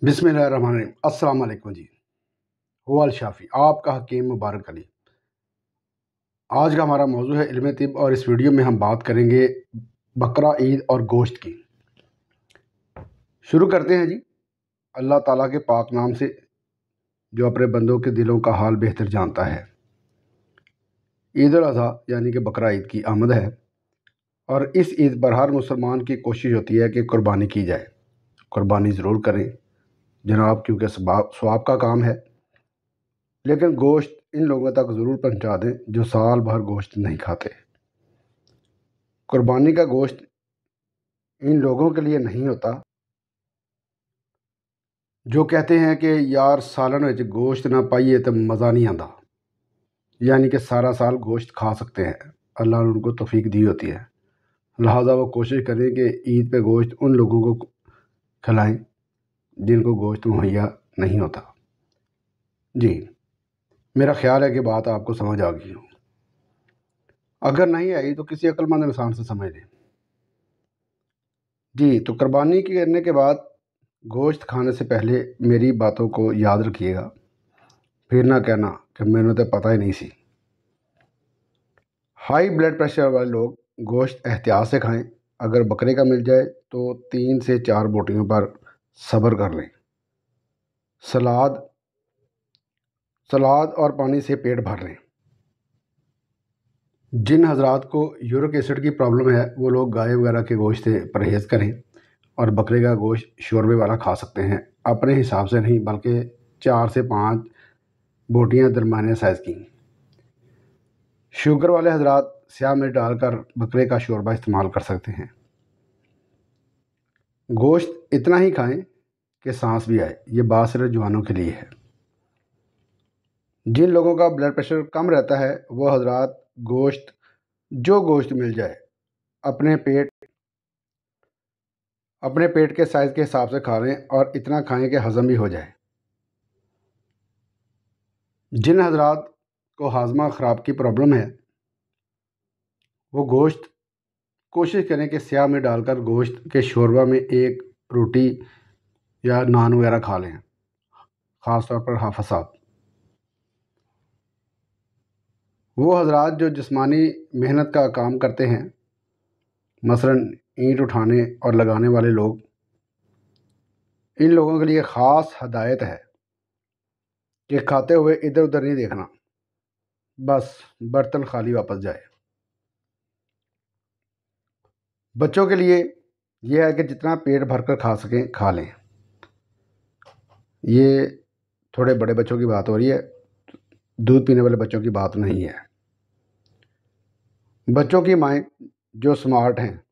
बिस्मिल्लाहिर्रहमानिर्रहीम। अस्सलाम वालेकुम जी। हुवल शाफ़ी, आपका हकीम मुबारक अली। आज का हमारा मौजू है इल्म तिब, और इस वीडियो में हम बात करेंगे बकरा ईद और गोश्त की। शुरू करते हैं जी। अल्लाह ताला के पाक नाम से, जो अपने बंदों के दिलों का हाल बेहतर जानता है। ईद उल अज़हा यानी कि बकरा ईद की आमद है, और इस ईद पर हर मुसलमान की कोशिश होती है कि कुर्बानी की जाए। कुर्बानी ज़रूर करें जनाब, क्योंकि सवाब का काम है। लेकिन गोश्त इन लोगों तक ज़रूर पहुंचा दें जो साल भर गोश्त नहीं खाते। कुर्बानी का गोश्त इन लोगों के लिए नहीं होता जो कहते हैं कि यार सालन विच गोश्त ना पाइए तो मज़ा नहीं आता, यानी कि सारा साल गोश्त खा सकते हैं। अल्लाह ने उनको तौफीक दी होती है, लिहाजा वो कोशिश करें कि ईद पे गोश्त उन लोगों को खिलाएं जिनको गोश्त मुहैया नहीं होता। जी, मेरा ख्याल है कि बात आपको समझ आ गई हो। अगर नहीं आई तो किसी अक्लमंद इंसान से समझ लें। जी, तो कुर्बानी करने के बाद गोश्त खाने से पहले मेरी बातों को याद रखिएगा, फिर ना कहना कि मैंने तो पता ही नहीं सी। हाई ब्लड प्रेशर वाले लोग गोश्त एहतियात से खाएं। अगर बकरे का मिल जाए तो 3 से 4 बोटियों पर सब्र कर लें। सलाद और पानी से पेट भर लें। जिन हजरात को यूरिक एसिड की प्रॉब्लम है वो लोग गाय वगैरह के गोश्त से परहेज़ करें, और बकरे का गोश्त शोरबे वाला खा सकते हैं। अपने हिसाब से नहीं, बल्कि 4 से 5 बोटियां दरमियाने साइज़ की। शुगर वाले हजरात स्याह मिर्च डालकर बकरे का शोरबा इस्तेमाल कर सकते हैं। गोश्त इतना ही खाएं कि सांस भी आए, ये बात सिर्फ जवानों के लिए है। जिन लोगों का ब्लड प्रेशर कम रहता है वो हजरात जो गोश्त मिल जाए अपने पेट के साइज़ के हिसाब से खा लें, और इतना खाएं कि हज़म भी हो जाए। जिन हजरात को हाजमा ख़राब की प्रॉब्लम है वो गोश्त कोशिश करें कि स्याह में डालकर गोश्त के शोरबा में एक रोटी या नान वगैरह खा लें, ख़ास तौर पर हाफ़िज़ साहब। वो हजरात जो जिस्मानी मेहनत का काम करते हैं, मसलन ईंट उठाने और लगाने वाले लोग, इन लोगों के लिए ख़ास हदायत है कि खाते हुए इधर उधर नहीं देखना, बस बर्तन खाली वापस जाए। बच्चों के लिए यह है कि जितना पेट भरकर खा सकें खा लें। ये थोड़े बड़े बच्चों की बात हो रही है, दूध पीने वाले बच्चों की बात नहीं है। बच्चों की माएँ जो स्मार्ट हैं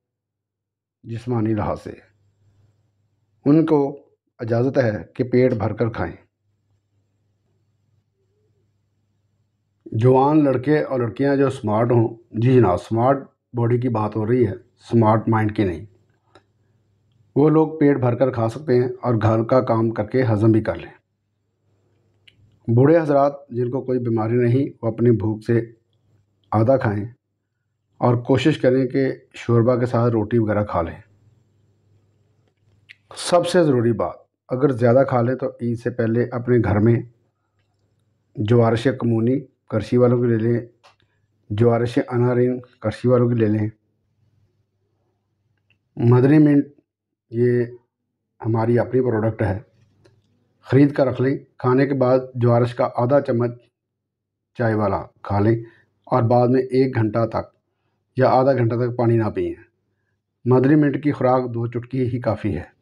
जिस्मानी लिहाज से, उनको इजाज़त है कि पेट भरकर खाएं। जवान लड़के और लड़कियां जो स्मार्ट हों, जी जनाब, स्मार्ट बॉडी की बात हो रही है, स्मार्ट माइंड की नहीं, वो लोग पेट भरकर खा सकते हैं और घर का काम करके हज़म भी कर लें। बूढ़े हजरात जिनको कोई बीमारी नहीं, वो अपनी भूख से आधा खाएं और कोशिश करें कि शोरबा के साथ रोटी वगैरह खा लें। सबसे ज़रूरी बात, अगर ज़्यादा खा लें तो ईद से पहले अपने घर में जवारिश कमूनी करशी वालों की ले लें, जवारिश अनारिन करशी वालों की ले लें। मदनी मिंट ये हमारी अपनी प्रोडक्ट है, ख़रीद कर रख लें। खाने के बाद जवारिश का आधा चम्मच चाय वाला खा लें, और बाद में 1 घंटा तक या आधा घंटा तक पानी ना पिएं। मदनी मिंट की खुराक 2 चुटकी ही काफ़ी है।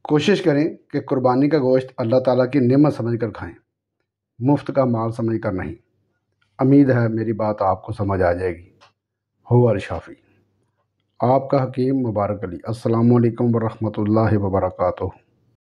कोशिश करें कि कुर्बानी का गोश्त अल्लाह ताला की नेमत समझकर खाएं, मुफ्त का माल समझकर नहीं। उम्मीद है मेरी बात आपको समझ आ जाएगी। हुवल शाफ़ी, आपका हकीम मुबारक अली। अस्सलामु अलैकुम वरहमतुल्लाहि वबरकातुहू।